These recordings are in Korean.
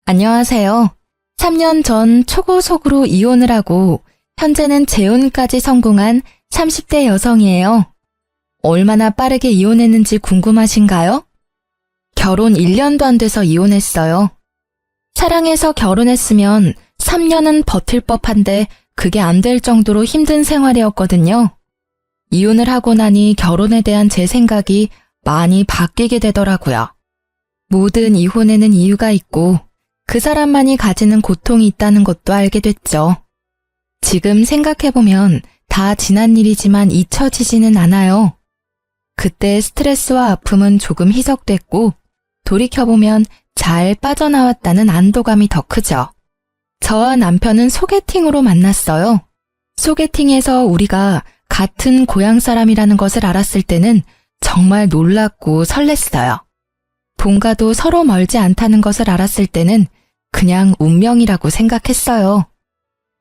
안녕하세요. 3년 전 초고속으로 이혼을 하고 현재는 재혼까지 성공한 30대 여성이에요. 얼마나 빠르게 이혼했는지 궁금하신가요? 결혼 1년도 안 돼서 이혼했어요. 사랑해서 결혼했으면 3년은 버틸 법한데 그게 안 될 정도로 힘든 생활이었거든요. 이혼을 하고 나니 결혼에 대한 제 생각이 많이 바뀌게 되더라고요. 모든 이혼에는 이유가 있고 그 사람만이 가지는 고통이 있다는 것도 알게 됐죠. 지금 생각해보면 다 지난 일이지만 잊혀지지는 않아요. 그때 스트레스와 아픔은 조금 희석됐고 돌이켜보면 잘 빠져나왔다는 안도감이 더 크죠. 저와 남편은 소개팅으로 만났어요. 소개팅에서 우리가 같은 고향 사람이라는 것을 알았을 때는 정말 놀랍고 설렜어요. 본가도 서로 멀지 않다는 것을 알았을 때는 그냥 운명이라고 생각했어요.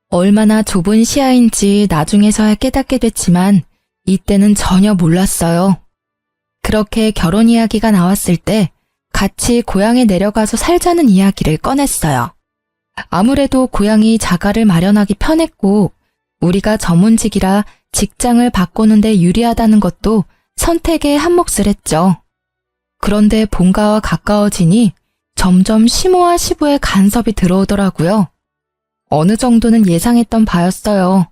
얼마나 좁은 시야인지 나중에서야 깨닫게 됐지만 이때는 전혀 몰랐어요. 그렇게 결혼 이야기가 나왔을 때 같이 고향에 내려가서 살자는 이야기를 꺼냈어요. 아무래도 고향이 자가를 마련하기 편했고 우리가 전문직이라 직장을 바꾸는데 유리하다는 것도 선택에 한몫을 했죠. 그런데 본가와 가까워지니 점점 시모와 시부의 간섭이 들어오더라고요. 어느 정도는 예상했던 바였어요.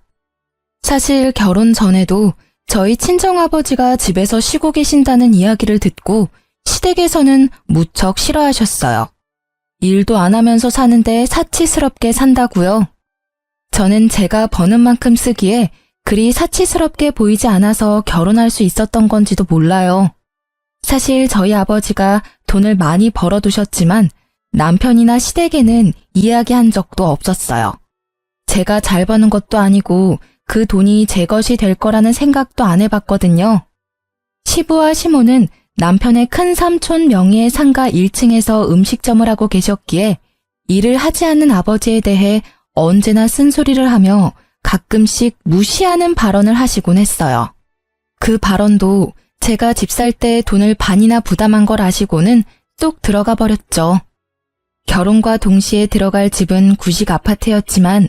사실 결혼 전에도 저희 친정아버지가 집에서 쉬고 계신다는 이야기를 듣고 시댁에서는 무척 싫어하셨어요. 일도 안 하면서 사는데 사치스럽게 산다고요. 저는 제가 버는 만큼 쓰기에 그리 사치스럽게 보이지 않아서 결혼할 수 있었던 건지도 몰라요. 사실 저희 아버지가 돈을 많이 벌어두셨지만 남편이나 시댁에는 이야기한 적도 없었어요. 제가 잘 버는 것도 아니고 그 돈이 제 것이 될 거라는 생각도 안 해봤거든요. 시부와 시모는 남편의 큰 삼촌 명의의 상가 1층에서 음식점을 하고 계셨기에 일을 하지 않는 아버지에 대해 언제나 쓴소리를 하며 가끔씩 무시하는 발언을 하시곤 했어요. 그 발언도 제가 집 살 때 돈을 반이나 부담한 걸 아시고는 쏙 들어가 버렸죠. 결혼과 동시에 들어갈 집은 구식 아파트였지만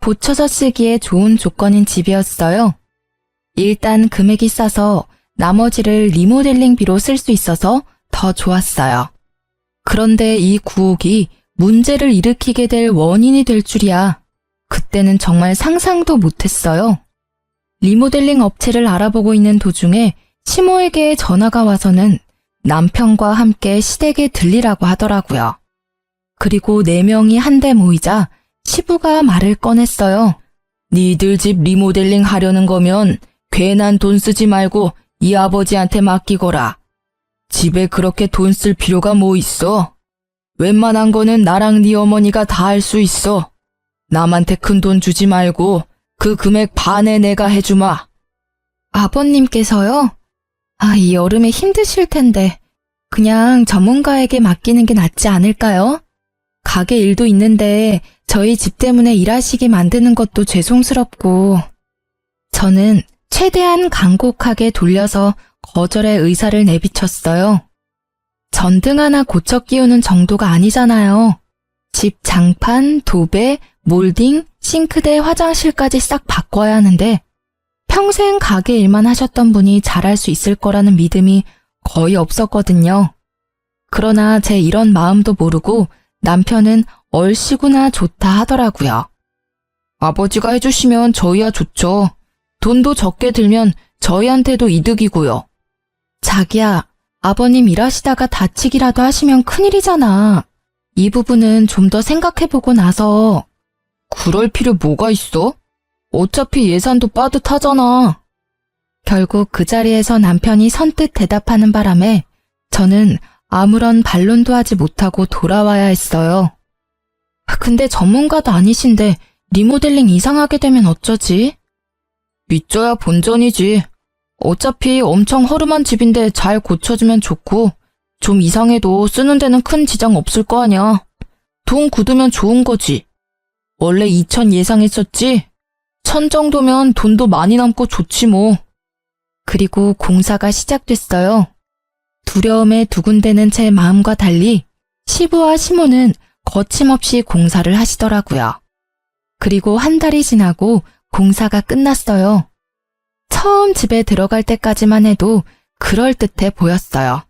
고쳐서 쓰기에 좋은 조건인 집이었어요. 일단 금액이 싸서 나머지를 리모델링비로 쓸 수 있어서 더 좋았어요. 그런데 이 구옥이 문제를 일으키게 될 원인이 될 줄이야. 그때는 정말 상상도 못했어요. 리모델링 업체를 알아보고 있는 도중에 시모에게 전화가 와서는 남편과 함께 시댁에 들리라고 하더라고요. 그리고 4명이 한데 모이자 시부가 말을 꺼냈어요. 니들 집 리모델링 하려는 거면 괜한 돈 쓰지 말고 이 아버지한테 맡기거라. 집에 그렇게 돈 쓸 필요가 뭐 있어? 웬만한 거는 나랑 네 어머니가 다 할 수 있어. 남한테 큰 돈 주지 말고 그 금액 반에 내가 해주마. 아버님께서요? 이 여름에 힘드실 텐데 그냥 전문가에게 맡기는 게 낫지 않을까요? 가게 일도 있는데 저희 집 때문에 일하시게 만드는 것도 죄송스럽고. 저는 최대한 간곡하게 돌려서 거절의 의사를 내비쳤어요. 전등 하나 고쳐 끼우는 정도가 아니잖아요. 집 장판, 도배, 몰딩, 싱크대, 화장실까지 싹 바꿔야 하는데 평생 가게 일만 하셨던 분이 잘할 수 있을 거라는 믿음이 거의 없었거든요. 그러나 제 이런 마음도 모르고 남편은 얼씨구나 좋다 하더라고요. 아버지가 해주시면 저희야 좋죠. 돈도 적게 들면 저희한테도 이득이고요. 자기야, 아버님 일하시다가 다치기라도 하시면 큰일이잖아. 이 부분은 좀 더 생각해보고 나서. 그럴 필요 뭐가 있어? 어차피 예산도 빠듯하잖아. 결국 그 자리에서 남편이 선뜻 대답하는 바람에 저는 아무런 반론도 하지 못하고 돌아와야 했어요. 근데 전문가도 아니신데 리모델링 이상하게 되면 어쩌지? 믿져야 본전이지. 어차피 엄청 허름한 집인데 잘 고쳐주면 좋고 좀 이상해도 쓰는 데는 큰 지장 없을 거 아냐. 돈 굳으면 좋은 거지. 원래 2천 예상했었지? 1,000 정도면 돈도 많이 남고 좋지 뭐. 그리고 공사가 시작됐어요. 두려움에 두근대는 제 마음과 달리 시부와 시모는 거침없이 공사를 하시더라고요. 그리고 한 달이 지나고 공사가 끝났어요. 처음 집에 들어갈 때까지만 해도 그럴듯해 보였어요.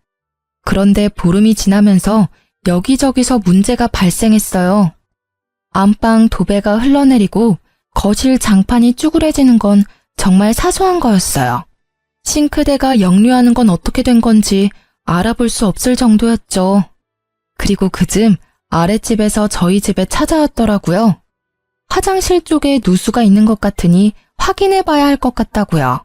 그런데 보름이 지나면서 여기저기서 문제가 발생했어요. 안방 도배가 흘러내리고 거실 장판이 쭈그레지는 건 정말 사소한 거였어요. 싱크대가 역류하는 건 어떻게 된 건지 알아볼 수 없을 정도였죠. 그리고 그쯤 아랫집에서 저희 집에 찾아왔더라고요. 화장실 쪽에 누수가 있는 것 같으니 확인해 봐야 할 것 같다고요.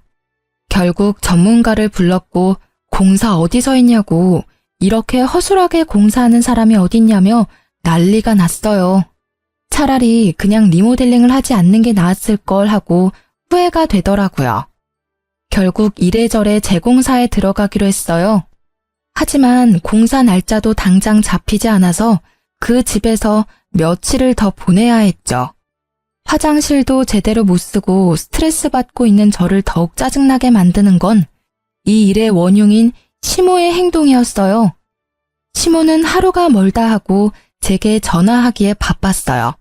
결국 전문가를 불렀고 공사 어디서 했냐고 이렇게 허술하게 공사하는 사람이 어딨냐며 난리가 났어요. 차라리 그냥 리모델링을 하지 않는 게 나았을 걸 하고 후회가 되더라고요. 결국 이래저래 재공사에 들어가기로 했어요. 하지만 공사 날짜도 당장 잡히지 않아서 그 집에서 며칠을 더 보내야 했죠. 화장실도 제대로 못 쓰고 스트레스 받고 있는 저를 더욱 짜증나게 만드는 건 이 일의 원흉인 시모의 행동이었어요. 시모는 하루가 멀다 하고 제게 전화하기에 바빴어요.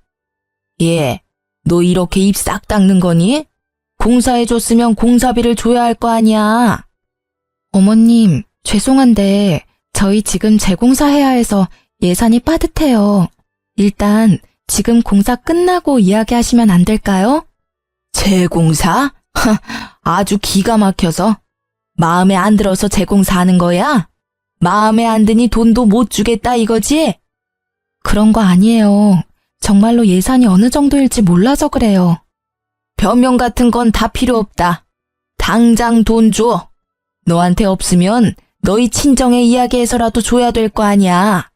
예, 너 이렇게 입 싹 닦는 거니? 공사해줬으면 공사비를 줘야 할 거 아니야. 어머님, 죄송한데 저희 지금 재공사해야 해서 예산이 빠듯해요. 일단 지금 공사 끝나고 이야기하시면 안 될까요? 재공사? 아주 기가 막혀서. 마음에 안 들어서 재공사하는 거야? 마음에 안 드니 돈도 못 주겠다 이거지? 그런 거 아니에요. 정말로 예산이 어느 정도일지 몰라서 그래요. 변명 같은 건 다 필요 없다. 당장 돈 줘. 너한테 없으면 너희 친정에 이야기해서라도 줘야 될 거 아니야.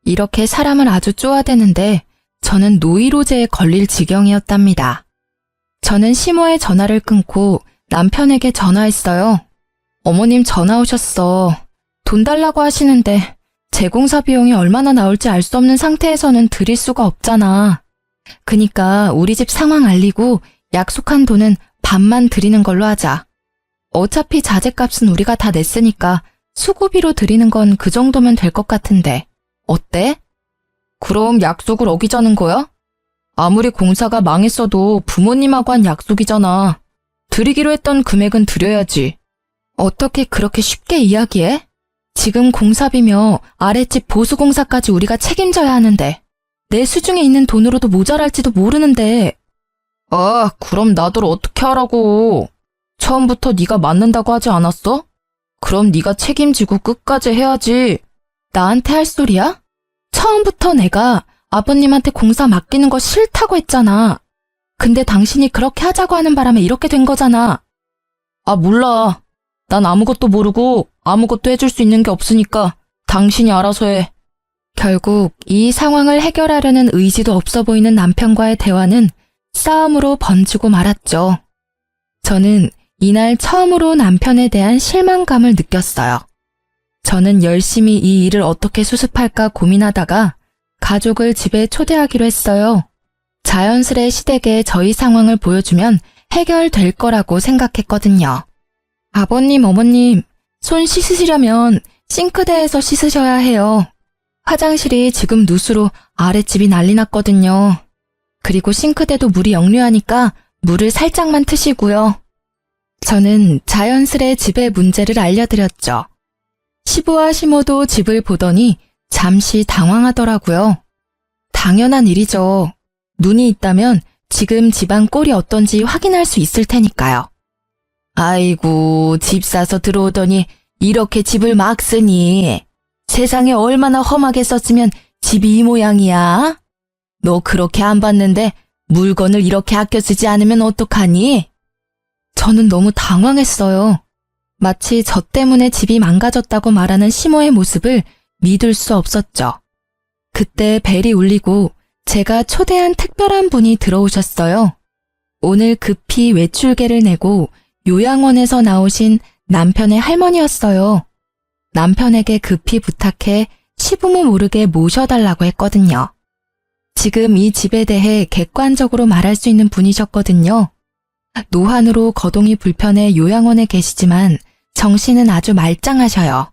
이렇게 사람을 아주 쪼아대는데 저는 노이로제에 걸릴 지경이었답니다. 저는 시모의 전화를 끊고 남편에게 전화했어요. 어머님 전화 오셨어. 돈 달라고 하시는데 재공사 비용이 얼마나 나올지 알 수 없는 상태에서는 드릴 수가 없잖아. 그니까 우리 집 상황 알리고 약속한 돈은 반만 드리는 걸로 하자. 어차피 자재값은 우리가 다 냈으니까 수고비로 드리는 건 그 정도면 될 것 같은데. 어때? 그럼 약속을 어기자는 거야? 아무리 공사가 망했어도 부모님하고 한 약속이잖아. 드리기로 했던 금액은 드려야지. 어떻게 그렇게 쉽게 이야기해? 지금 공사비며 아랫집 보수공사까지 우리가 책임져야 하는데 내 수중에 있는 돈으로도 모자랄지도 모르는데. 아, 그럼 나더러 어떻게 하라고. 처음부터 네가 맡는다고 하지 않았어? 그럼 네가 책임지고 끝까지 해야지. 나한테 할 소리야? 처음부터 내가 아버님한테 공사 맡기는 거 싫다고 했잖아. 근데 당신이 그렇게 하자고 하는 바람에 이렇게 된 거잖아. 아, 몰라. 난 아무것도 모르고 아무것도 해줄 수 있는 게 없으니까 당신이 알아서 해. 결국 이 상황을 해결하려는 의지도 없어 보이는 남편과의 대화는 싸움으로 번지고 말았죠. 저는 이날 처음으로 남편에 대한 실망감을 느꼈어요. 저는 열심히 이 일을 어떻게 수습할까 고민하다가 가족을 집에 초대하기로 했어요. 자연스레 시댁에 저희 상황을 보여주면 해결될 거라고 생각했거든요. 아버님, 어머님, 손 씻으시려면 싱크대에서 씻으셔야 해요. 화장실이 지금 누수로 아랫집이 난리 났거든요. 그리고 싱크대도 물이 역류하니까 물을 살짝만 트시고요. 저는 자연스레 집의 문제를 알려드렸죠. 시부와 시모도 집을 보더니 잠시 당황하더라고요. 당연한 일이죠. 눈이 있다면 지금 집안 꼴이 어떤지 확인할 수 있을 테니까요. 아이고, 집 사서 들어오더니 이렇게 집을 막 쓰니. 세상에 얼마나 험하게 썼으면 집이 이 모양이야? 너 그렇게 안 봤는데 물건을 이렇게 아껴 쓰지 않으면 어떡하니? 저는 너무 당황했어요. 마치 저 때문에 집이 망가졌다고 말하는 시모의 모습을 믿을 수 없었죠. 그때 벨이 울리고 제가 초대한 특별한 분이 들어오셨어요. 오늘 급히 외출계를 내고 요양원에서 나오신 남편의 할머니였어요. 남편에게 급히 부탁해 시부모 모르게 모셔달라고 했거든요. 지금 이 집에 대해 객관적으로 말할 수 있는 분이셨거든요. 노환으로 거동이 불편해 요양원에 계시지만 정신은 아주 말짱하셔요.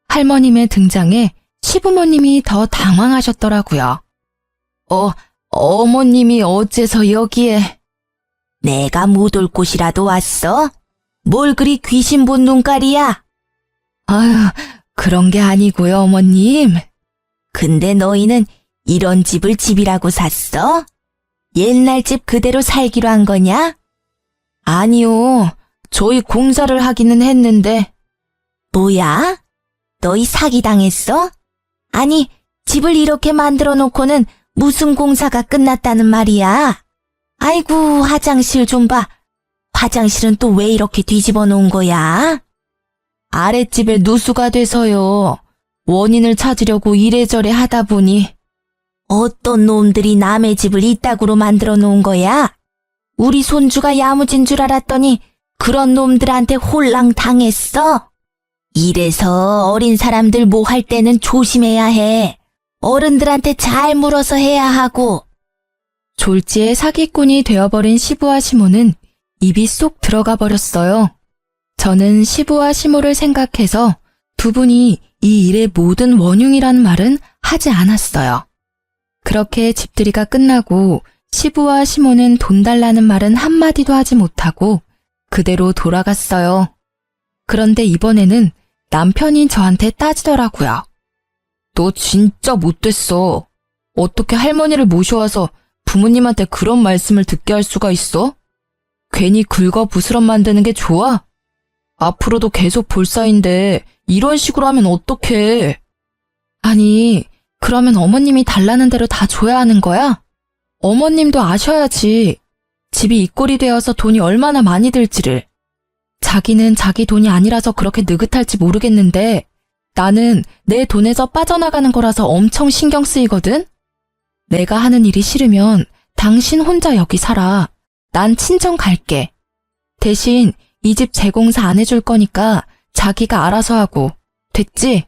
할머님의 등장에 시부모님이 더 당황하셨더라고요. 어머님이 어째서 여기에? 내가 못 올 곳이라도 왔어? 뭘 그리 귀신 본 눈깔이야? 아유, 그런 게 아니고요, 어머님. 근데 너희는 이런 집을 집이라고 샀어? 옛날 집 그대로 살기로 한 거냐? 아니요, 저희 공사를 하기는 했는데. 뭐야? 너희 사기당했어? 아니, 집을 이렇게 만들어 놓고는 무슨 공사가 끝났다는 말이야? 아이고, 화장실 좀 봐. 화장실은 또 왜 이렇게 뒤집어 놓은 거야? 아랫집에 누수가 돼서요. 원인을 찾으려고 이래저래 하다 보니. 어떤 놈들이 남의 집을 이따구로 만들어 놓은 거야? 우리 손주가 야무진 줄 알았더니 그런 놈들한테 홀랑 당했어? 이래서 어린 사람들 뭐 할 때는 조심해야 해. 어른들한테 잘 물어서 해야 하고. 졸지에 사기꾼이 되어버린 시부와 시모는 입이 쏙 들어가 버렸어요. 저는 시부와 시모를 생각해서 두 분이 이 일의 모든 원흉이라는 말은 하지 않았어요. 그렇게 집들이가 끝나고 시부와 시모는 돈 달라는 말은 한마디도 하지 못하고 그대로 돌아갔어요. 그런데 이번에는 남편이 저한테 따지더라고요. 너 진짜 못됐어. 어떻게 할머니를 모셔와서 부모님한테 그런 말씀을 듣게 할 수가 있어? 괜히 긁어부스럼 만드는 게 좋아? 앞으로도 계속 볼 사이인데 이런 식으로 하면 어떡해? 아니, 그러면 어머님이 달라는 대로 다 줘야 하는 거야? 어머님도 아셔야지. 집이 이 꼴이 되어서 돈이 얼마나 많이 들지를. 자기는 자기 돈이 아니라서 그렇게 느긋할지 모르겠는데 나는 내 돈에서 빠져나가는 거라서 엄청 신경 쓰이거든? 내가 하는 일이 싫으면 당신 혼자 여기 살아. 난 친정 갈게. 대신 이 집 재공사 안 해줄 거니까 자기가 알아서 하고. 됐지?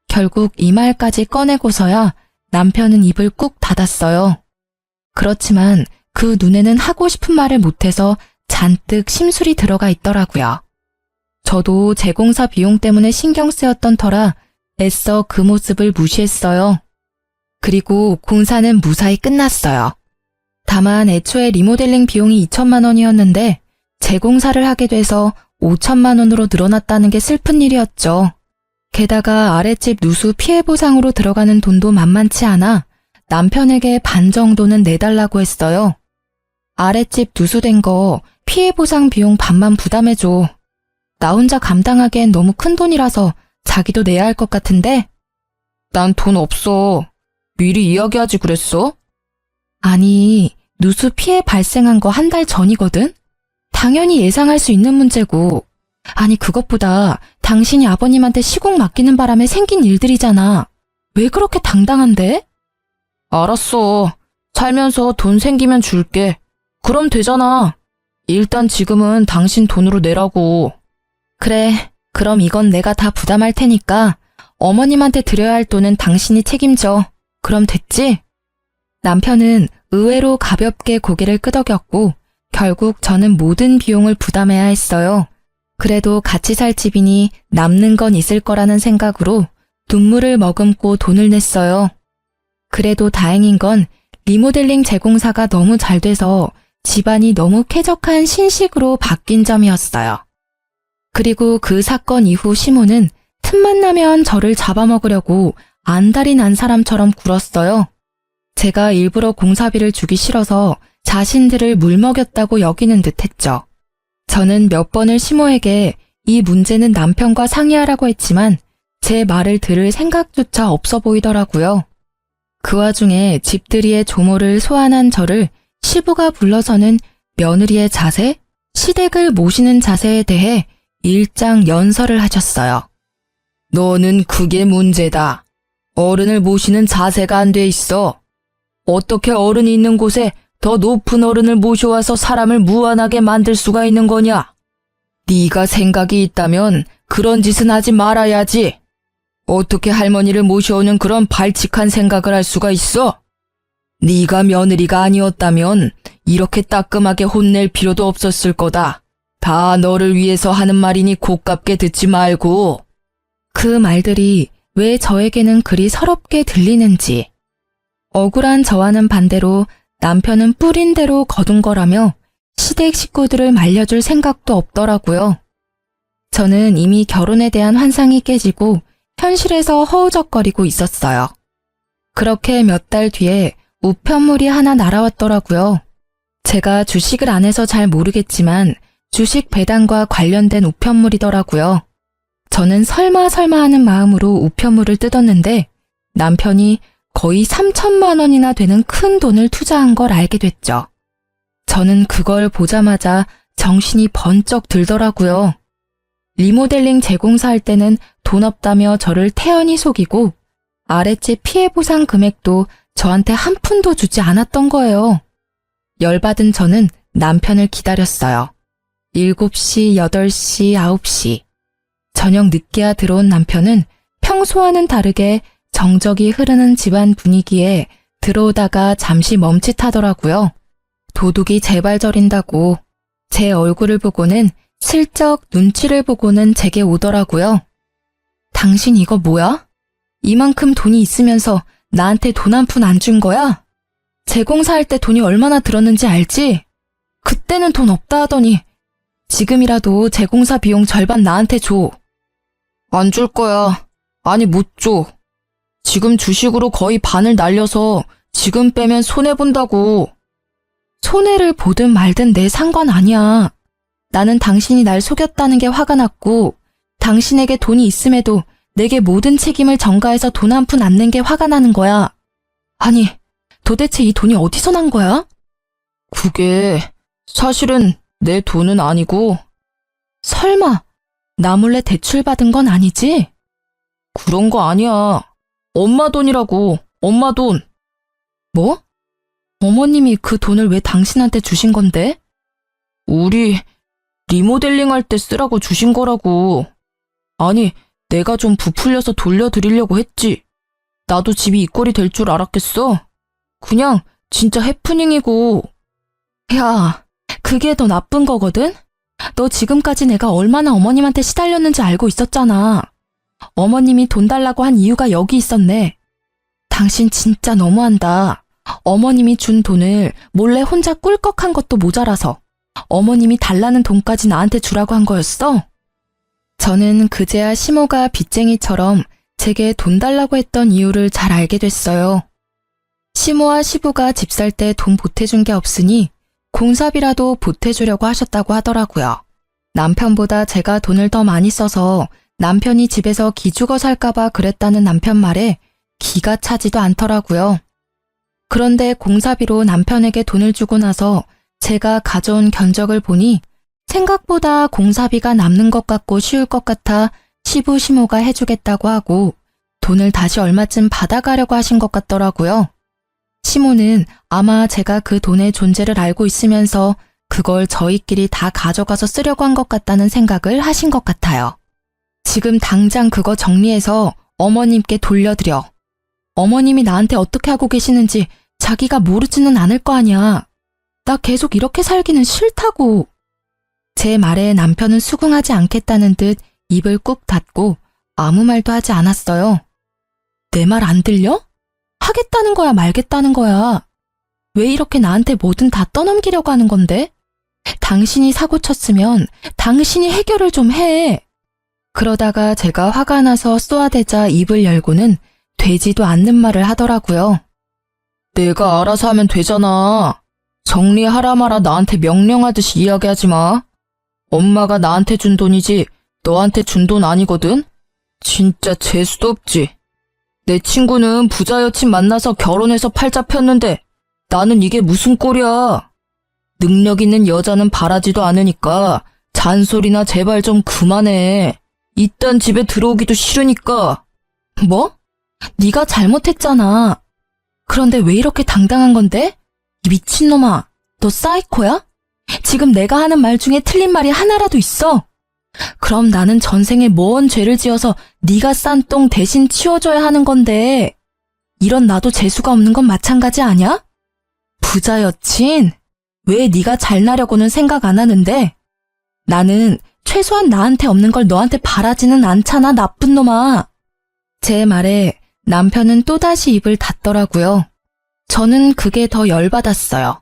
결국 이 말까지 꺼내고서야 남편은 입을 꾹 닫았어요. 그렇지만 그 눈에는 하고 싶은 말을 못해서 잔뜩 심술이 들어가 있더라고요. 저도 재공사 비용 때문에 신경 쓰였던 터라 애써 그 모습을 무시했어요. 그리고 공사는 무사히 끝났어요. 다만 애초에 리모델링 비용이 2천만 원이었는데 재공사를 하게 돼서 5천만 원으로 늘어났다는 게 슬픈 일이었죠. 게다가 아랫집 누수 피해 보상으로 들어가는 돈도 만만치 않아 남편에게 반 정도는 내달라고 했어요. 아랫집 누수된 거 피해 보상 비용 반만 부담해줘. 나 혼자 감당하기엔 너무 큰 돈이라서 자기도 내야 할 것 같은데? 난 돈 없어. 미리 이야기하지 그랬어? 아니, 누수 피해 발생한 거 한 달 전이거든? 당연히 예상할 수 있는 문제고. 아니, 그것보다 당신이 아버님한테 시공 맡기는 바람에 생긴 일들이잖아. 왜 그렇게 당당한데? 알았어. 살면서 돈 생기면 줄게. 그럼 되잖아. 일단 지금은 당신 돈으로 내라고. 그래, 그럼 이건 내가 다 부담할 테니까 어머님한테 드려야 할 돈은 당신이 책임져. 그럼 됐지? 남편은 의외로 가볍게 고개를 끄덕였고 결국 저는 모든 비용을 부담해야 했어요. 그래도 같이 살 집이니 남는 건 있을 거라는 생각으로 눈물을 머금고 돈을 냈어요. 그래도 다행인 건 리모델링 재공사가 너무 잘 돼서 집안이 너무 쾌적한 신식으로 바뀐 점이었어요. 그리고 그 사건 이후 시모는 틈만 나면 저를 잡아먹으려고 안달이 난 사람처럼 굴었어요. 제가 일부러 공사비를 주기 싫어서 자신들을 물먹였다고 여기는 듯 했죠. 저는 몇 번을 시모에게 이 문제는 남편과 상의하라고 했지만 제 말을 들을 생각조차 없어 보이더라고요. 그 와중에 집들이의 조모를 소환한 저를 시부가 불러서는 며느리의 자세, 시댁을 모시는 자세에 대해 일장 연설을 하셨어요. 너는 그게 문제다. 어른을 모시는 자세가 안 돼 있어. 어떻게 어른이 있는 곳에 더 높은 어른을 모셔와서 사람을 무안하게 만들 수가 있는 거냐? 네가 생각이 있다면 그런 짓은 하지 말아야지. 어떻게 할머니를 모셔오는 그런 발칙한 생각을 할 수가 있어? 네가 며느리가 아니었다면 이렇게 따끔하게 혼낼 필요도 없었을 거다. 다 너를 위해서 하는 말이니 고깝게 듣지 말고. 그 말들이 왜 저에게는 그리 서럽게 들리는지. 억울한 저와는 반대로 남편은 뿌린 대로 거둔 거라며 시댁 식구들을 말려줄 생각도 없더라고요. 저는 이미 결혼에 대한 환상이 깨지고 현실에서 허우적거리고 있었어요. 그렇게 몇 달 뒤에 우편물이 하나 날아왔더라고요. 제가 주식을 안 해서 잘 모르겠지만 주식 배당과 관련된 우편물이더라고요. 저는 설마 하는 마음으로 우편물을 뜯었는데 남편이 거의 3천만 원이나 되는 큰 돈을 투자한 걸 알게 됐죠. 저는 그걸 보자마자 정신이 번쩍 들더라고요. 리모델링 재공사할 때는 돈 없다며 저를 태연히 속이고 아랫집 피해 보상 금액도 저한테 한 푼도 주지 않았던 거예요. 열받은 저는 남편을 기다렸어요. 7시, 8시, 9시. 저녁 늦게야 들어온 남편은 평소와는 다르게 정적이 흐르는 집안 분위기에 들어오다가 잠시 멈칫하더라고요. 도둑이 제발 저린다고 제 얼굴을 보고는 슬쩍 눈치를 보고는 제게 오더라고요. 당신 이거 뭐야? 이만큼 돈이 있으면서 나한테 돈 한 푼 안 준 거야? 재공사할 때 돈이 얼마나 들었는지 알지? 그때는 돈 없다 하더니 지금이라도 재공사 비용 절반 나한테 줘. 안 줄 거야. 아니 못 줘. 지금 주식으로 거의 반을 날려서 지금 빼면 손해본다고. 손해를 보든 말든 내 상관 아니야. 나는 당신이 날 속였다는 게 화가 났고 당신에게 돈이 있음에도 내게 모든 책임을 전가해서 돈 한 푼 안 낸 게 화가 나는 거야. 아니, 도대체 이 돈이 어디서 난 거야? 그게 사실은 내 돈은 아니고. 설마 나 몰래 대출받은 건 아니지? 그런 거 아니야. 엄마 돈이라고. 엄마 돈. 뭐? 어머님이 그 돈을 왜 당신한테 주신 건데? 우리 리모델링 할 때 쓰라고 주신 거라고. 아니, 내가 좀 부풀려서 돌려드리려고 했지. 나도 집이 이 꼴이 될 줄 알았겠어? 그냥 진짜 해프닝이고. 야, 그게 더 나쁜 거거든? 너 지금까지 내가 얼마나 어머님한테 시달렸는지 알고 있었잖아. 어머님이 돈 달라고 한 이유가 여기 있었네. 당신 진짜 너무한다. 어머님이 준 돈을 몰래 혼자 꿀꺽한 것도 모자라서 어머님이 달라는 돈까지 나한테 주라고 한 거였어? 저는 그제야 시모가 빚쟁이처럼 제게 돈 달라고 했던 이유를 잘 알게 됐어요. 시모와 시부가 집 살 때 돈 보태준 게 없으니 공사비라도 보태주려고 하셨다고 하더라고요. 남편보다 제가 돈을 더 많이 써서 남편이 집에서 기죽어 살까봐 그랬다는 남편 말에 기가 차지도 않더라고요. 그런데 공사비로 남편에게 돈을 주고 나서 제가 가져온 견적을 보니 생각보다 공사비가 남는 것 같고 쉬울 것 같아 시부 시모가 해주겠다고 하고 돈을 다시 얼마쯤 받아가려고 하신 것 같더라고요. 시모는 아마 제가 그 돈의 존재를 알고 있으면서 그걸 저희끼리 다 가져가서 쓰려고 한 것 같다는 생각을 하신 것 같아요. 지금 당장 그거 정리해서 어머님께 돌려드려. 어머님이 나한테 어떻게 하고 계시는지 자기가 모르지는 않을 거 아니야. 나 계속 이렇게 살기는 싫다고. 제 말에 남편은 수긍하지 않겠다는 듯 입을 꾹 닫고 아무 말도 하지 않았어요. 내 말 안 들려? 하겠다는 거야 말겠다는 거야. 왜 이렇게 나한테 뭐든 다 떠넘기려고 하는 건데? 당신이 사고 쳤으면 당신이 해결을 좀 해. 그러다가 제가 화가 나서 쏘아대자 입을 열고는 되지도 않는 말을 하더라고요. 내가 알아서 하면 되잖아. 정리하라 마라 나한테 명령하듯이 이야기하지 마. 엄마가 나한테 준 돈이지 너한테 준 돈 아니거든? 진짜 재수도 없지. 내 친구는 부자 여친 만나서 결혼해서 팔자 폈는데 나는 이게 무슨 꼴이야. 능력 있는 여자는 바라지도 않으니까 잔소리나 제발 좀 그만해. 이딴 집에 들어오기도 싫으니까. 뭐? 네가 잘못했잖아. 그런데 왜 이렇게 당당한 건데? 이 미친놈아, 너 사이코야? 지금 내가 하는 말 중에 틀린 말이 하나라도 있어? 그럼 나는 전생에 뭔 죄를 지어서 네가 싼 똥 대신 치워줘야 하는 건데 이런 나도 재수가 없는 건 마찬가지 아냐? 부자 여친? 왜 네가 잘나려고는 생각 안 하는데? 나는 최소한 나한테 없는 걸 너한테 바라지는 않잖아, 나쁜 놈아. 제 말에 남편은 또다시 입을 닫더라고요. 저는 그게 더 열받았어요.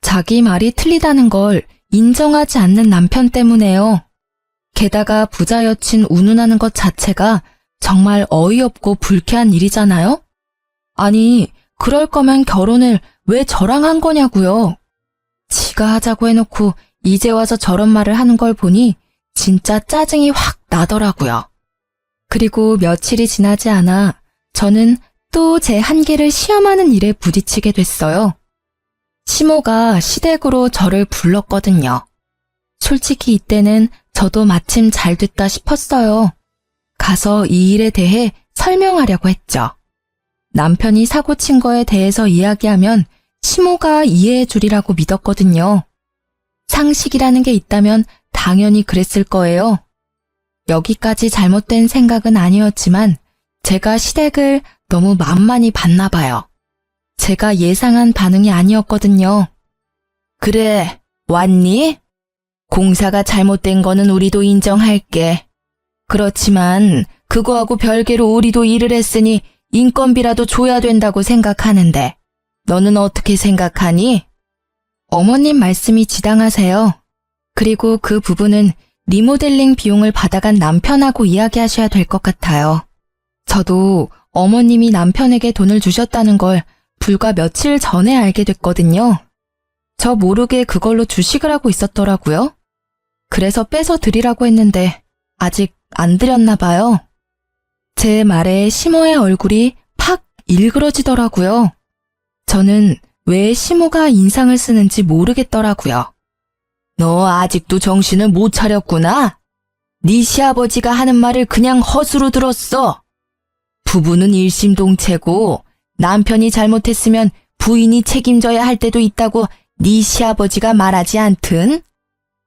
자기 말이 틀리다는 걸 인정하지 않는 남편 때문에요. 게다가 부자 여친 운운하는 것 자체가 정말 어이없고 불쾌한 일이잖아요? 아니, 그럴 거면 결혼을 왜 저랑 한 거냐고요. 지가 하자고 해놓고 이제 와서 저런 말을 하는 걸 보니 진짜 짜증이 확 나더라고요. 그리고 며칠이 지나지 않아 저는 또 제 한계를 시험하는 일에 부딪히게 됐어요. 시모가 시댁으로 저를 불렀거든요. 솔직히 이때는 저도 마침 잘 됐다 싶었어요. 가서 이 일에 대해 설명하려고 했죠. 남편이 사고 친 거에 대해서 이야기하면 시모가 이해해 주리라고 믿었거든요. 상식이라는 게 있다면 당연히 그랬을 거예요. 여기까지 잘못된 생각은 아니었지만 제가 시댁을 너무 만만히 봤나 봐요. 제가 예상한 반응이 아니었거든요. 그래, 왔니? 공사가 잘못된 거는 우리도 인정할게. 그렇지만 그거하고 별개로 우리도 일을 했으니 인건비라도 줘야 된다고 생각하는데 너는 어떻게 생각하니? 어머님 말씀이 지당하세요. 그리고 그 부분은 리모델링 비용을 받아간 남편하고 이야기하셔야 될 것 같아요. 저도 어머님이 남편에게 돈을 주셨다는 걸 불과 며칠 전에 알게 됐거든요. 저 모르게 그걸로 주식을 하고 있었더라고요. 그래서 빼서 드리라고 했는데 아직 안 드렸나 봐요. 제 말에 시모의 얼굴이 팍 일그러지더라고요. 저는 왜 시모가 인상을 쓰는지 모르겠더라고요. 너 아직도 정신을 못 차렸구나? 네 시아버지가 하는 말을 그냥 허수로 들었어. 부부는 일심동체고 남편이 잘못했으면 부인이 책임져야 할 때도 있다고 네 시아버지가 말하지 않든?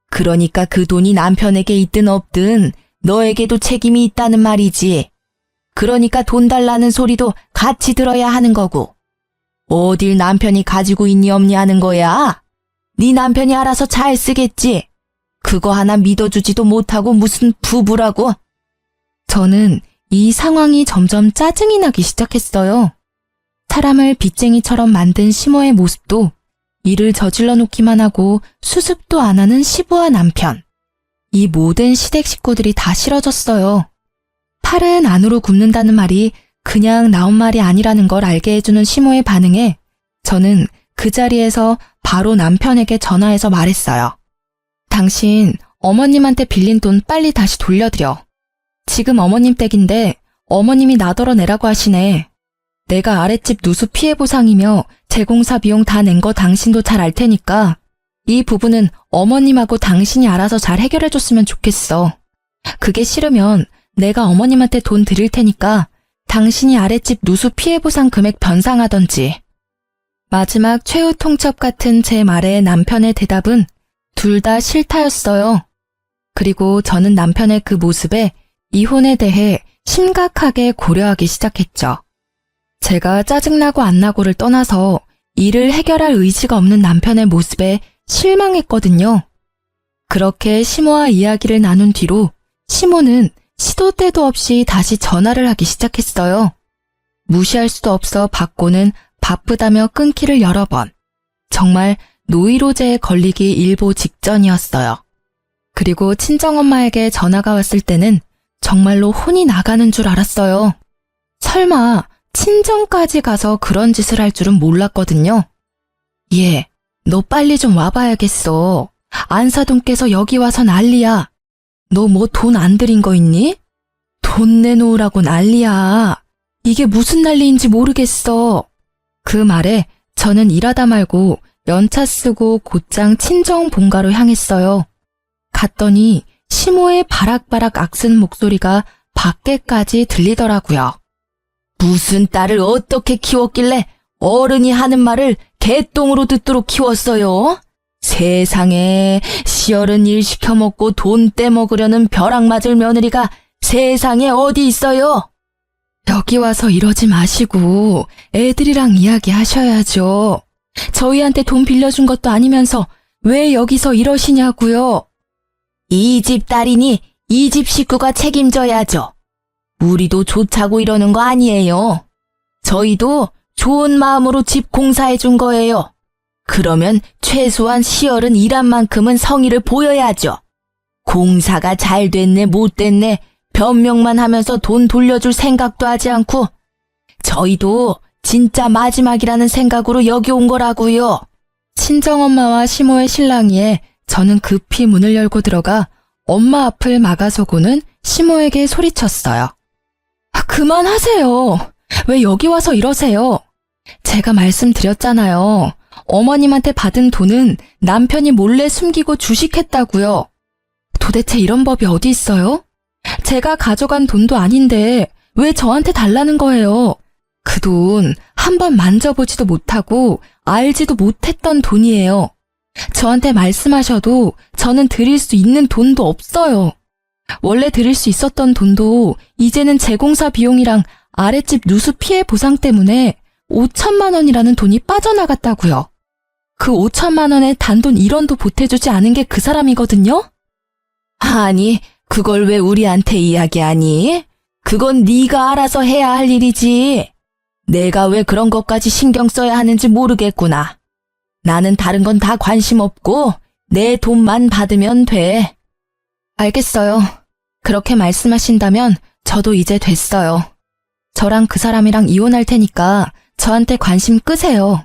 그러니까 그 돈이 남편에게 있든 없든 너에게도 책임이 있다는 말이지. 그러니까 돈 달라는 소리도 같이 들어야 하는 거고. 어딜 남편이 가지고 있니 없니 하는 거야? 네 남편이 알아서 잘 쓰겠지. 그거 하나 믿어주지도 못하고 무슨 부부라고. 저는 이 상황이 점점 짜증이 나기 시작했어요. 사람을 빚쟁이처럼 만든 시모의 모습도 일을 저질러 놓기만 하고 수습도 안 하는 시부와 남편. 이 모든 시댁 식구들이 다 싫어졌어요. 팔은 안으로 굽는다는 말이 그냥 나온 말이 아니라는 걸 알게 해주는 시모의 반응에 저는 그 자리에서 바로 남편에게 전화해서 말했어요. 당신 어머님한테 빌린 돈 빨리 다시 돌려드려. 지금 어머님 댁인데 어머님이 나더러 내라고 하시네. 내가 아랫집 누수 피해 보상이며 재공사 비용 다 낸 거 당신도 잘 알 테니까 이 부분은 어머님하고 당신이 알아서 잘 해결해줬으면 좋겠어. 그게 싫으면 내가 어머님한테 돈 드릴 테니까 당신이 아랫집 누수 피해 보상 금액 변상하던지. 마지막 최후 통첩 같은 제 말에 남편의 대답은 둘 다 싫다였어요. 그리고 저는 남편의 그 모습에 이혼에 대해 심각하게 고려하기 시작했죠. 제가 짜증나고 안 나고를 떠나서 일을 해결할 의지가 없는 남편의 모습에 실망했거든요. 그렇게 시모와 이야기를 나눈 뒤로 시모는 시도 때도 없이 다시 전화를 하기 시작했어요. 무시할 수도 없어 받고는 바쁘다며 끊기를 여러 번. 정말 노이로제에 걸리기 일보 직전이었어요. 그리고 친정엄마에게 전화가 왔을 때는 정말로 혼이 나가는 줄 알았어요. 설마 친정까지 가서 그런 짓을 할 줄은 몰랐거든요. 얘, 너 빨리 좀 와봐야겠어. 안사돈께서 여기 와서 난리야. 너 뭐 돈 안 들인 거 있니? 돈 내놓으라고 난리야. 이게 무슨 난리인지 모르겠어. 그 말에 저는 일하다 말고 연차 쓰고 곧장 친정 본가로 향했어요. 갔더니 시모의 바락바락 악슨 목소리가 밖에까지 들리더라고요. 무슨 딸을 어떻게 키웠길래 어른이 하는 말을 개똥으로 듣도록 키웠어요? 세상에 시어른 일 시켜먹고 돈 떼먹으려는 벼락 맞을 며느리가 세상에 어디 있어요? 여기 와서 이러지 마시고 애들이랑 이야기하셔야죠. 저희한테 돈 빌려준 것도 아니면서 왜 여기서 이러시냐고요. 이 집 딸이니 이 집 식구가 책임져야죠. 우리도 좋자고 이러는 거 아니에요. 저희도 좋은 마음으로 집 공사해 준 거예요. 그러면 최소한 시열은 일한 만큼은 성의를 보여야죠. 공사가 잘 됐네 못 됐네 변명만 하면서 돈 돌려줄 생각도 하지 않고 저희도 진짜 마지막이라는 생각으로 여기 온 거라고요. 친정엄마와 시모의 신랑이에 저는 급히 문을 열고 들어가 엄마 앞을 막아서고는 시모에게 소리쳤어요. 그만하세요. 왜 여기 와서 이러세요? 제가 말씀드렸잖아요. 어머님한테 받은 돈은 남편이 몰래 숨기고 주식했다고요. 도대체 이런 법이 어디 있어요? 제가 가져간 돈도 아닌데 왜 저한테 달라는 거예요? 그 돈 한 번 만져보지도 못하고 알지도 못했던 돈이에요. 저한테 말씀하셔도 저는 드릴 수 있는 돈도 없어요. 원래 드릴 수 있었던 돈도 이제는 재공사 비용이랑 아랫집 누수 피해 보상 때문에 5천만 원이라는 돈이 빠져나갔다고요. 그 5천만 원에 단돈 1원도 보태주지 않은 게 그 사람이거든요? 아니, 그걸 왜 우리한테 이야기하니? 그건 네가 알아서 해야 할 일이지. 내가 왜 그런 것까지 신경 써야 하는지 모르겠구나. 나는 다른 건 다 관심 없고 내 돈만 받으면 돼. 알겠어요. 그렇게 말씀하신다면 저도 이제 됐어요. 저랑 그 사람이랑 이혼할 테니까 저한테 관심 끄세요.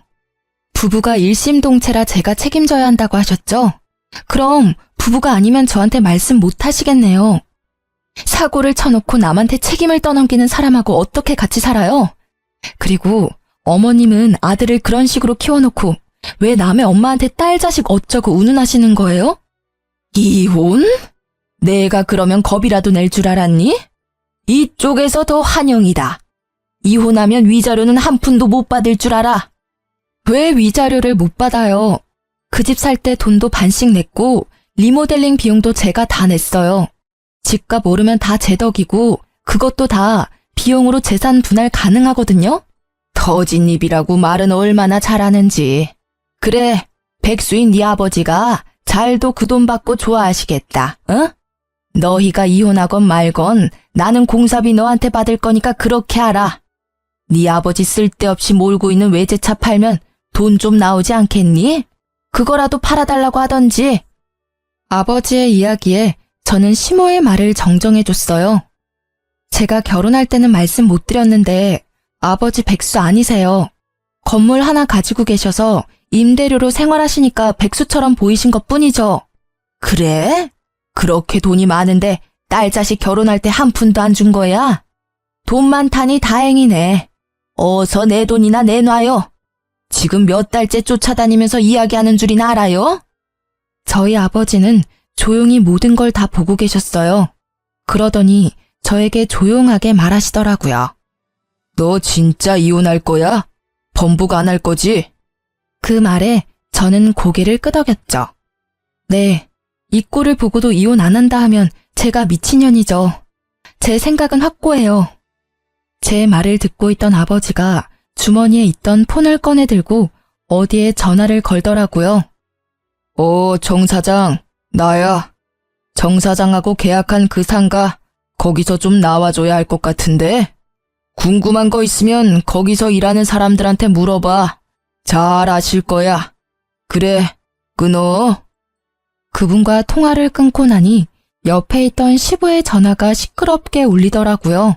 부부가 일심동체라 제가 책임져야 한다고 하셨죠? 그럼 부부가 아니면 저한테 말씀 못 하시겠네요. 사고를 쳐놓고 남한테 책임을 떠넘기는 사람하고 어떻게 같이 살아요? 그리고 어머님은 아들을 그런 식으로 키워놓고 왜 남의 엄마한테 딸 자식 어쩌고 운운하시는 거예요? 이혼? 내가 그러면 겁이라도 낼 줄 알았니? 이쪽에서 더 환영이다. 이혼하면 위자료는 한 푼도 못 받을 줄 알아. 왜 위자료를 못 받아요? 그 집 살 때 돈도 반씩 냈고 리모델링 비용도 제가 다 냈어요. 집값 오르면 다 제 덕이고 그것도 다 비용으로 재산 분할 가능하거든요? 터진 입이라고 말은 얼마나 잘하는지. 그래, 백수인 네 아버지가 잘도 그 돈 받고 좋아하시겠다, 어? 너희가 이혼하건 말건 나는 공사비 너한테 받을 거니까 그렇게 알아. 네 아버지 쓸데없이 몰고 있는 외제차 팔면 돈 좀 나오지 않겠니? 그거라도 팔아달라고 하던지. 아버지의 이야기에 저는 시모의 말을 정정해줬어요. 제가 결혼할 때는 말씀 못 드렸는데 아버지 백수 아니세요. 건물 하나 가지고 계셔서 임대료로 생활하시니까 백수처럼 보이신 것뿐이죠. 그래? 그렇게 돈이 많은데 딸 자식 결혼할 때 한 푼도 안 준 거야? 돈 많다니 다행이네. 어서 내 돈이나 내놔요. 지금 몇 달째 쫓아다니면서 이야기하는 줄이나 알아요? 저희 아버지는 조용히 모든 걸 다 보고 계셨어요. 그러더니 저에게 조용하게 말하시더라고요. 너 진짜 이혼할 거야? 번복 안 할 거지? 그 말에 저는 고개를 끄덕였죠. 네, 이 꼴을 보고도 이혼 안 한다 하면 제가 미친년이죠. 제 생각은 확고해요. 제 말을 듣고 있던 아버지가 주머니에 있던 폰을 꺼내 들고 어디에 전화를 걸더라고요. 정 사장, 나야. 정 사장하고 계약한 그 상가 거기서 좀 나와줘야 할 것 같은데? 궁금한 거 있으면 거기서 일하는 사람들한테 물어봐. 잘 아실 거야. 그래, 끊어. 그분과 통화를 끊고 나니 옆에 있던 시부의 전화가 시끄럽게 울리더라고요.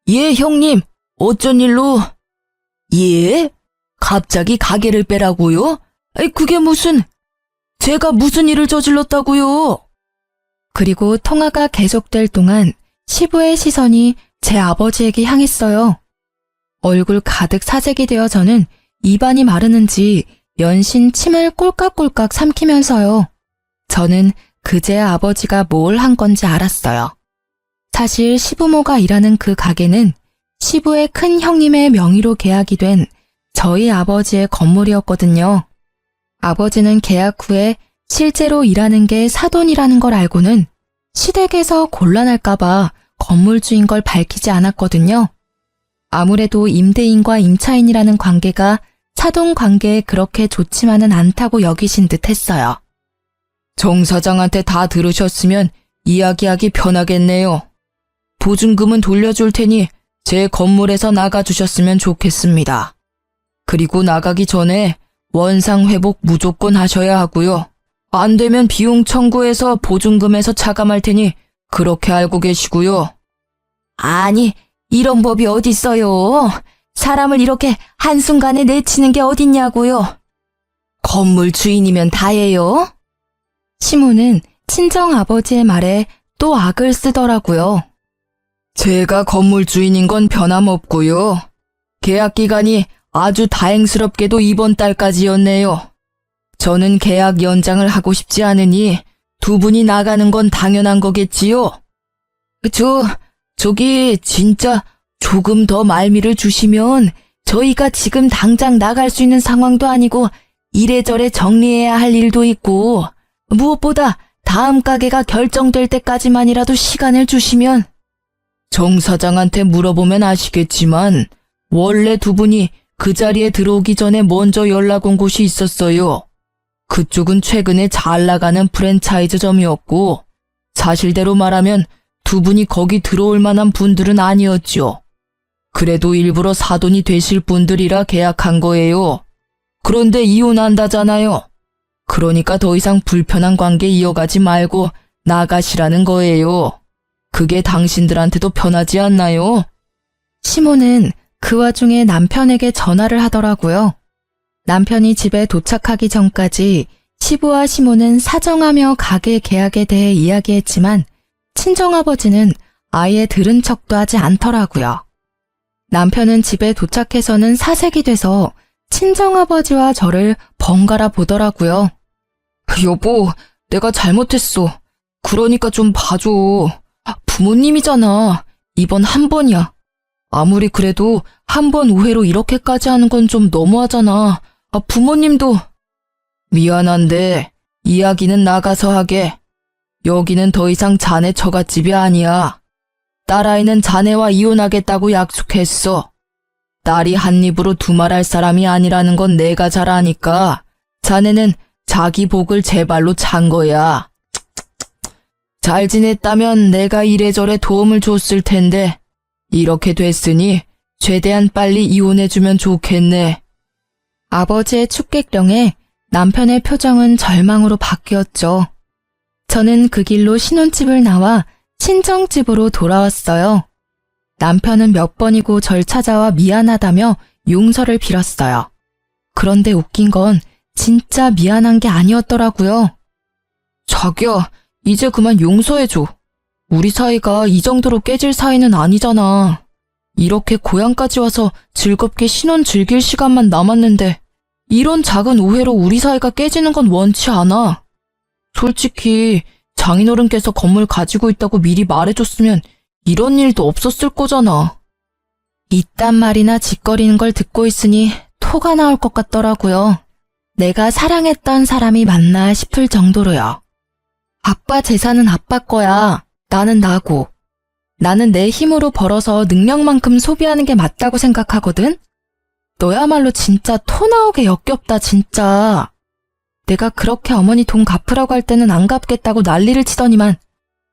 예, 형님. 어쩐 일로? 예? 갑자기 가게를 빼라고요? 그게 무슨... 제가 무슨 일을 저질렀다고요? 그리고 통화가 계속될 동안 시부의 시선이 제 아버지에게 향했어요. 얼굴 가득 사색이 되어 저는 입안이 마르는지 연신 침을 꼴깍꼴깍 삼키면서요. 저는 그제 아버지가 뭘 한 건지 알았어요. 사실 시부모가 일하는 그 가게는 시부의 큰 형님의 명의로 계약이 된 저희 아버지의 건물이었거든요. 아버지는 계약 후에 실제로 일하는 게 사돈이라는 걸 알고는 시댁에서 곤란할까봐 건물주인 걸 밝히지 않았거든요. 아무래도 임대인과 임차인이라는 관계가 사돈 관계에 그렇게 좋지만은 않다고 여기신 듯 했어요. 정 사장한테 다 들으셨으면 이야기하기 편하겠네요. 보증금은 돌려줄 테니 제 건물에서 나가주셨으면 좋겠습니다. 그리고 나가기 전에 원상 회복 무조건 하셔야 하고요. 안 되면 비용 청구해서 보증금에서 차감할 테니 그렇게 알고 계시고요. 아니, 이런 법이 어딨어요. 사람을 이렇게 한순간에 내치는 게 어딨냐고요. 건물 주인이면 다예요. 시모는 친정아버지의 말에 또 악을 쓰더라고요. 제가 건물 주인인 건 변함없고요. 계약 기간이 아주 다행스럽게도 이번 달까지였네요. 저는 계약 연장을 하고 싶지 않으니 두 분이 나가는 건 당연한 거겠지요? 저기 진짜 조금 더 말미를 주시면 저희가 지금 당장 나갈 수 있는 상황도 아니고 이래저래 정리해야 할 일도 있고 무엇보다 다음 가게가 결정될 때까지만이라도 시간을 주시면. 정 사장한테 물어보면 아시겠지만 원래 두 분이 그 자리에 들어오기 전에 먼저 연락 온 곳이 있었어요. 그쪽은 최근에 잘 나가는 프랜차이즈점이었고 사실대로 말하면 두 분이 거기 들어올 만한 분들은 아니었죠. 그래도 일부러 사돈이 되실 분들이라 계약한 거예요. 그런데 이혼한다잖아요. 그러니까 더 이상 불편한 관계 이어가지 말고 나가시라는 거예요. 그게 당신들한테도 편하지 않나요? 시모는 그 와중에 남편에게 전화를 하더라고요. 남편이 집에 도착하기 전까지 시부와 시모는 사정하며 가게 계약에 대해 이야기했지만 친정아버지는 아예 들은 척도 하지 않더라고요. 남편은 집에 도착해서는 사색이 돼서 친정아버지와 저를 번갈아 보더라고요. 여보, 내가 잘못했어. 그러니까 좀 봐줘. 부모님이잖아. 이번 한 번이야. 아무리 그래도 한 번 오해로 이렇게까지 하는 건 좀 너무하잖아. 부모님도. 미안한데 이야기는 나가서 하게. 여기는 더 이상 자네 처갓집이 아니야. 딸아이는 자네와 이혼하겠다고 약속했어. 딸이 한 입으로 두말할 사람이 아니라는 건 내가 잘 아니까 자네는 자기 복을 제 발로 찬 거야. 잘 지냈다면 내가 이래저래 도움을 줬을 텐데 이렇게 됐으니 최대한 빨리 이혼해주면 좋겠네. 아버지의 축객령에 남편의 표정은 절망으로 바뀌었죠. 저는 그 길로 신혼집을 나와 친정집으로 돌아왔어요. 남편은 몇 번이고 절 찾아와 미안하다며 용서를 빌었어요. 그런데 웃긴 건 진짜 미안한 게 아니었더라고요. 자기야, 이제 그만 용서해줘. 우리 사이가 이 정도로 깨질 사이는 아니잖아. 이렇게 고향까지 와서 즐겁게 신혼 즐길 시간만 남았는데 이런 작은 오해로 우리 사이가 깨지는 건 원치 않아. 솔직히 장인어른께서 건물 가지고 있다고 미리 말해줬으면 이런 일도 없었을 거잖아. 이딴 말이나 짓거리는 걸 듣고 있으니 토가 나올 것 같더라고요. 내가 사랑했던 사람이 맞나 싶을 정도로요. 아빠 재산은 아빠 거야. 나는 나고. 나는 내 힘으로 벌어서 능력만큼 소비하는 게 맞다고 생각하거든? 너야말로 진짜 토 나오게 역겹다, 진짜. 내가 그렇게 어머니 돈 갚으라고 할 때는 안 갚겠다고 난리를 치더니만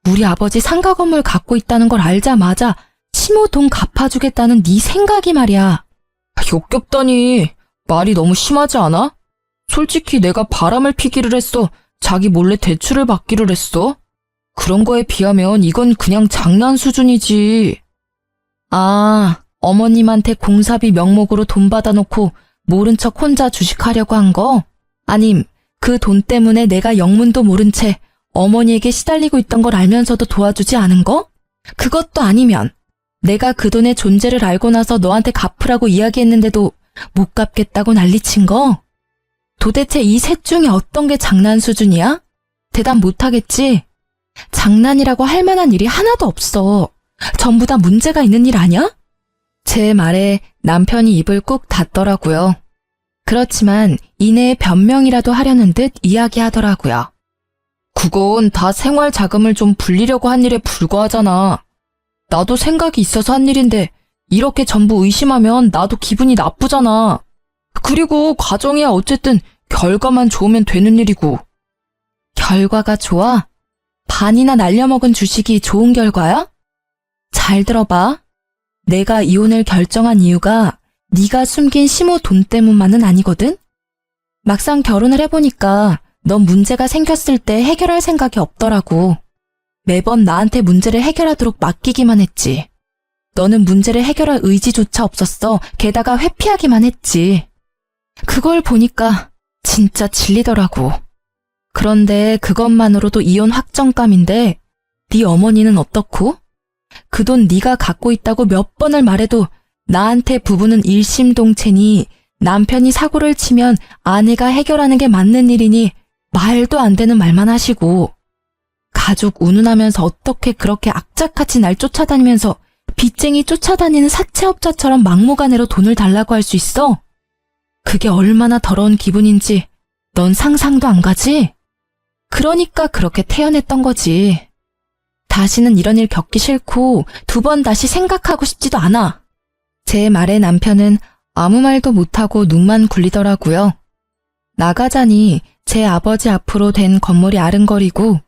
우리 아버지 상가 건물 갖고 있다는 걸 알자마자 시모 돈 갚아주겠다는 네 생각이 말이야. 역겹다니. 말이 너무 심하지 않아? 솔직히 내가 바람을 피기를 했어. 자기 몰래 대출을 받기를 했어. 그런 거에 비하면 이건 그냥 장난 수준이지. 아, 어머님한테 공사비 명목으로 돈 받아놓고 모른 척 혼자 주식하려고 한 거? 아님 그 돈 때문에 내가 영문도 모른 채 어머니에게 시달리고 있던 걸 알면서도 도와주지 않은 거? 그것도 아니면 내가 그 돈의 존재를 알고 나서 너한테 갚으라고 이야기했는데도 못 갚겠다고 난리친 거? 도대체 이 셋 중에 어떤 게 장난 수준이야? 대답 못하겠지? 장난이라고 할 만한 일이 하나도 없어. 전부 다 문제가 있는 일 아니야? 제 말에 남편이 입을 꾹 닫더라고요. 그렇지만 이내에 변명이라도 하려는 듯 이야기하더라고요. 그건 다 생활 자금을 좀 불리려고 한 일에 불과하잖아. 나도 생각이 있어서 한 일인데 이렇게 전부 의심하면 나도 기분이 나쁘잖아. 그리고 가정이야 어쨌든 결과만 좋으면 되는 일이고. 결과가 좋아? 반이나 날려먹은 주식이 좋은 결과야? 잘 들어봐. 내가 이혼을 결정한 이유가 네가 숨긴 시모 돈 때문만은 아니거든? 막상 결혼을 해보니까 넌 문제가 생겼을 때 해결할 생각이 없더라고. 매번 나한테 문제를 해결하도록 맡기기만 했지. 너는 문제를 해결할 의지조차 없었어. 게다가 회피하기만 했지. 그걸 보니까 진짜 질리더라고. 그런데 그것만으로도 이혼 확정감인데 네 어머니는 어떻고? 그 돈 네가 갖고 있다고 몇 번을 말해도 나한테 부부는 일심동체니 남편이 사고를 치면 아내가 해결하는 게 맞는 일이니 말도 안 되는 말만 하시고 가족 운운하면서 어떻게 그렇게 악착같이 날 쫓아다니면서 빚쟁이 쫓아다니는 사채업자처럼 막무가내로 돈을 달라고 할 수 있어? 그게 얼마나 더러운 기분인지 넌 상상도 안 가지? 그러니까 그렇게 태연했던 거지. 다시는 이런 일 겪기 싫고 두 번 다시 생각하고 싶지도 않아. 제 말에 남편은 아무 말도 못하고 눈만 굴리더라고요. 나가자니 제 아버지 앞으로 된 건물이 아른거리고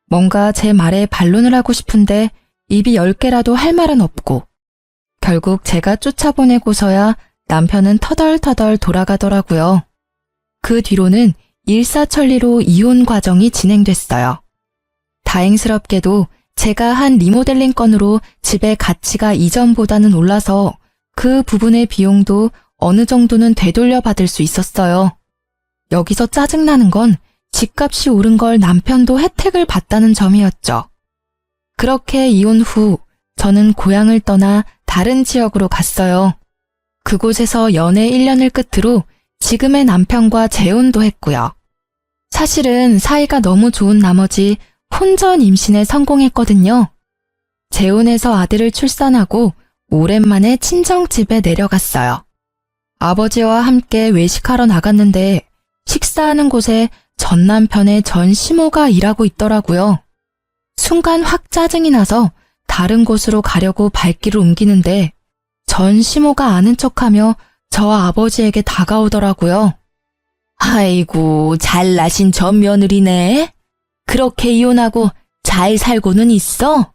뭔가 제 말에 반론을 하고 싶은데 입이 10개라도 할 말은 없고 결국 제가 쫓아보내고서야 남편은 터덜터덜 돌아가더라고요. 그 뒤로는 일사천리로 이혼 과정이 진행됐어요. 다행스럽게도 제가 한 리모델링 건으로 집의 가치가 이전보다는 올라서 그 부분의 비용도 어느 정도는 되돌려 받을 수 있었어요. 여기서 짜증나는 건 집값이 오른 걸 남편도 혜택을 봤다는 점이었죠. 그렇게 이혼 후 저는 고향을 떠나 다른 지역으로 갔어요. 그곳에서 연애 1년을 끝으로 지금의 남편과 재혼도 했고요. 사실은 사이가 너무 좋은 나머지 혼전 임신에 성공했거든요. 재혼해서 아들을 출산하고 오랜만에 친정집에 내려갔어요. 아버지와 함께 외식하러 나갔는데 식사하는 곳에 전 남편의 전 시모가 일하고 있더라고요. 순간 확 짜증이 나서 다른 곳으로 가려고 발길을 옮기는데 전 시모가 아는 척하며 저 아버지에게 다가오더라고요. 아이고, 잘나신 전 며느리네. 그렇게 이혼하고 잘 살고는 있어?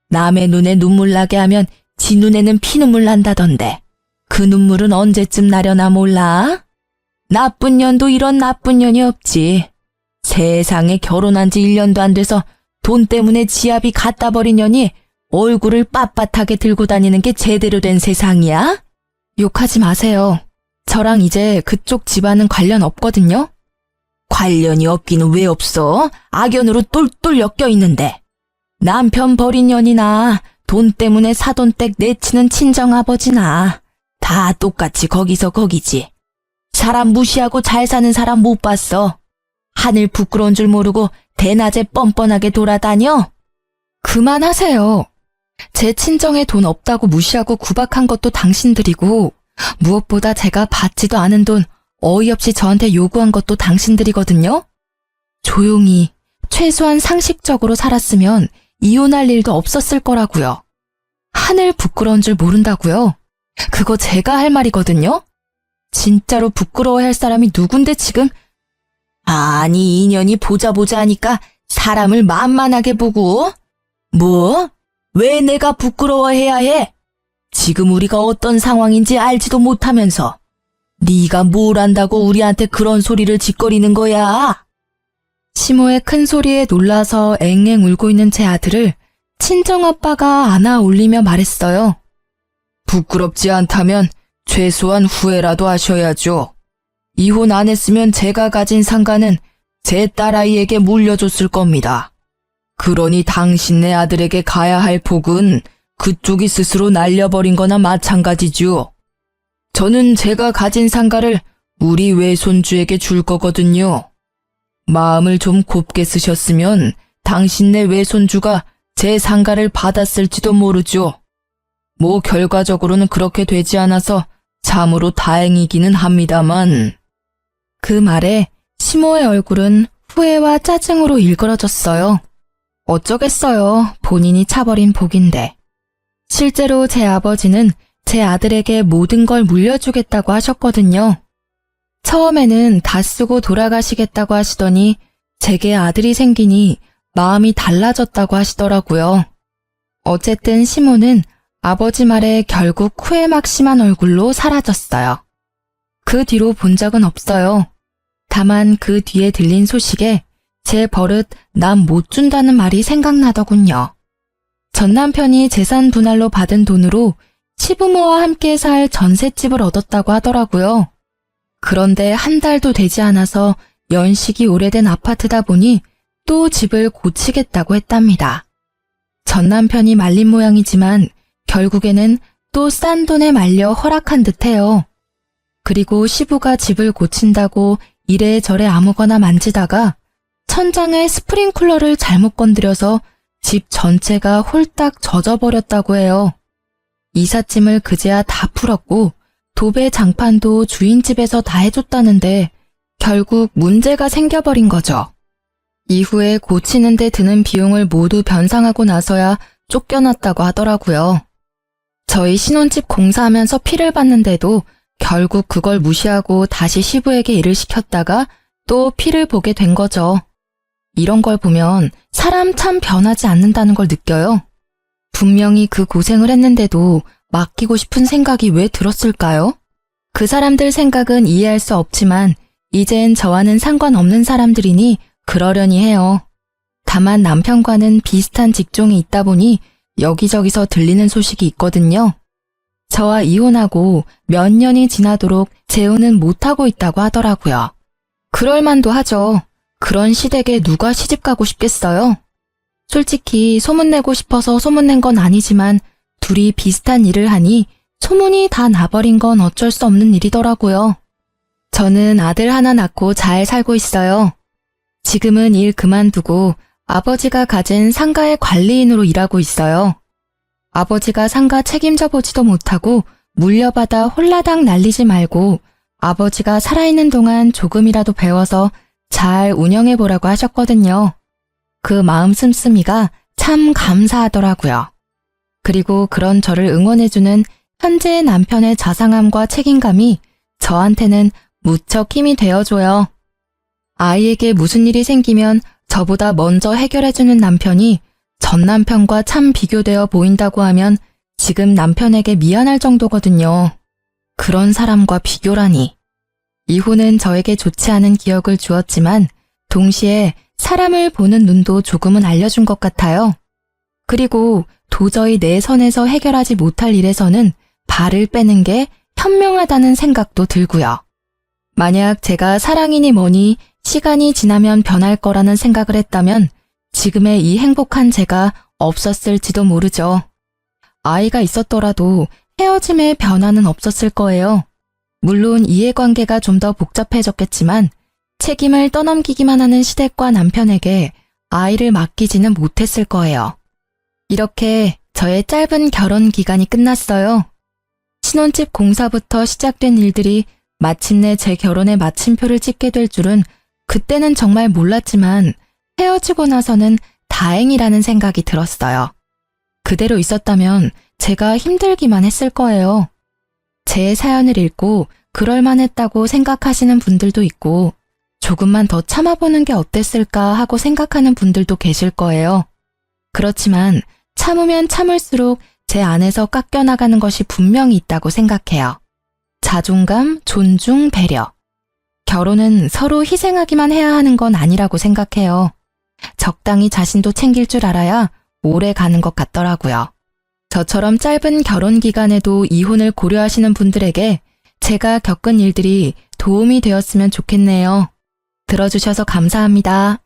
남의 눈에 눈물 나게 하면 지 눈에는 피눈물 난다던데 그 눈물은 언제쯤 나려나 몰라? 나쁜 년도 이런 나쁜 년이 없지. 세상에 결혼한 지 1년도 안 돼서 돈 때문에 지압이 갖다 버린 년이 얼굴을 빳빳하게 들고 다니는 게 제대로 된 세상이야? 욕하지 마세요. 저랑 이제 그쪽 집안은 관련 없거든요? 관련이 없기는 왜 없어? 악연으로 똘똘 엮여 있는데. 남편 버린 년이나 돈 때문에 사돈댁 내치는 친정아버지나 다 똑같이 거기서 거기지. 사람 무시하고 잘 사는 사람 못 봤어. 하늘 부끄러운 줄 모르고 대낮에 뻔뻔하게 돌아다녀? 그만하세요. 제 친정에 돈 없다고 무시하고 구박한 것도 당신들이고 무엇보다 제가 받지도 않은 돈 어이없이 저한테 요구한 것도 당신들이거든요. 조용히 최소한 상식적으로 살았으면 이혼할 일도 없었을 거라고요. 하늘 부끄러운 줄 모른다고요? 그거 제가 할 말이거든요. 진짜로 부끄러워할 사람이 누군데 지금? 아니, 인연이 보자 하니까 사람을 만만하게 보고. 뭐? 왜 내가 부끄러워해야 해? 지금 우리가 어떤 상황인지 알지도 못하면서 네가 뭘 안다고 우리한테 그런 소리를 짓거리는 거야? 시모의 큰 소리에 놀라서 앵앵 울고 있는 제 아들을 친정아빠가 안아 올리며 말했어요. 부끄럽지 않다면 최소한 후회라도 하셔야죠. 이혼 안 했으면 제가 가진 상가는 제 딸아이에게 물려줬을 겁니다. 그러니 당신네 아들에게 가야 할 복은 그쪽이 스스로 날려버린 거나 마찬가지죠. 저는 제가 가진 상가를 우리 외손주에게 줄 거거든요. 마음을 좀 곱게 쓰셨으면 당신네 외손주가 제 상가를 받았을지도 모르죠. 뭐 결과적으로는 그렇게 되지 않아서 참으로 다행이기는 합니다만. 그 말에 시모의 얼굴은 후회와 짜증으로 일그러졌어요. 어쩌겠어요. 본인이 차버린 복인데. 실제로 제 아버지는 제 아들에게 모든 걸 물려주겠다고 하셨거든요. 처음에는 다 쓰고 돌아가시겠다고 하시더니 제게 아들이 생기니 마음이 달라졌다고 하시더라고요. 어쨌든 시모는 아버지 말에 결국 후회막심한 얼굴로 사라졌어요. 그 뒤로 본 적은 없어요. 다만 그 뒤에 들린 소식에 제 버릇 남 못 준다는 말이 생각나더군요. 전 남편이 재산 분할로 받은 돈으로 시부모와 함께 살 전셋집을 얻었다고 하더라고요. 그런데 한 달도 되지 않아서 연식이 오래된 아파트다 보니 또 집을 고치겠다고 했답니다. 전 남편이 말린 모양이지만 결국에는 또 싼 돈에 말려 허락한 듯해요. 그리고 시부가 집을 고친다고 이래저래 아무거나 만지다가 천장에 스프링클러를 잘못 건드려서 집 전체가 홀딱 젖어버렸다고 해요. 이삿짐을 그제야 다 풀었고 도배 장판도 주인 집에서 다 해줬다는데 결국 문제가 생겨버린 거죠. 이후에 고치는 데 드는 비용을 모두 변상하고 나서야 쫓겨났다고 하더라고요. 저희 신혼집 공사하면서 피를 봤는데도 결국 그걸 무시하고 다시 시부에게 일을 시켰다가 또 피를 보게 된 거죠. 이런 걸 보면 사람 참 변하지 않는다는 걸 느껴요. 분명히 그 고생을 했는데도 맡기고 싶은 생각이 왜 들었을까요? 그 사람들 생각은 이해할 수 없지만 이젠 저와는 상관없는 사람들이니 그러려니 해요. 다만 남편과는 비슷한 직종에 있다 보니 여기저기서 들리는 소식이 있거든요. 저와 이혼하고 몇 년이 지나도록 재혼은 못하고 있다고 하더라고요. 그럴만도 하죠. 그런 시댁에 누가 시집가고 싶겠어요? 솔직히 소문내고 싶어서 소문낸 건 아니지만 둘이 비슷한 일을 하니 소문이 다 나버린 건 어쩔 수 없는 일이더라고요. 저는 아들 하나 낳고 잘 살고 있어요. 지금은 일 그만두고 아버지가 가진 상가의 관리인으로 일하고 있어요. 아버지가 상가 책임져 보지도 못하고 물려받아 홀라당 날리지 말고 아버지가 살아있는 동안 조금이라도 배워서 잘 운영해보라고 하셨거든요. 그 마음 씀씀이가 참 감사하더라고요. 그리고 그런 저를 응원해주는 현재의 남편의 자상함과 책임감이 저한테는 무척 힘이 되어줘요. 아이에게 무슨 일이 생기면 저보다 먼저 해결해주는 남편이 전 남편과 참 비교되어 보인다고 하면 지금 남편에게 미안할 정도거든요. 그런 사람과 비교라니. 이혼은 저에게 좋지 않은 기억을 주었지만 동시에 사람을 보는 눈도 조금은 알려준 것 같아요. 그리고 도저히 내 선에서 해결하지 못할 일에서는 발을 빼는 게 현명하다는 생각도 들고요. 만약 제가 사랑이니 뭐니 시간이 지나면 변할 거라는 생각을 했다면 지금의 이 행복한 제가 없었을지도 모르죠. 아이가 있었더라도 헤어짐의 변화는 없었을 거예요. 물론 이해관계가 좀 더 복잡해졌겠지만 책임을 떠넘기기만 하는 시댁과 남편에게 아이를 맡기지는 못했을 거예요. 이렇게 저의 짧은 결혼 기간이 끝났어요. 신혼집 공사부터 시작된 일들이 마침내 제 결혼의 마침표를 찍게 될 줄은 그때는 정말 몰랐지만 헤어지고 나서는 다행이라는 생각이 들었어요. 그대로 있었다면 제가 힘들기만 했을 거예요. 제 사연을 읽고 그럴만했다고 생각하시는 분들도 있고 조금만 더 참아보는 게 어땠을까 하고 생각하는 분들도 계실 거예요. 그렇지만 참으면 참을수록 제 안에서 깎여나가는 것이 분명히 있다고 생각해요. 자존감, 존중, 배려. 결혼은 서로 희생하기만 해야 하는 건 아니라고 생각해요. 적당히 자신도 챙길 줄 알아야 오래 가는 것 같더라고요. 저처럼 짧은 결혼 기간에도 이혼을 고려하시는 분들에게 제가 겪은 일들이 도움이 되었으면 좋겠네요. 들어주셔서 감사합니다.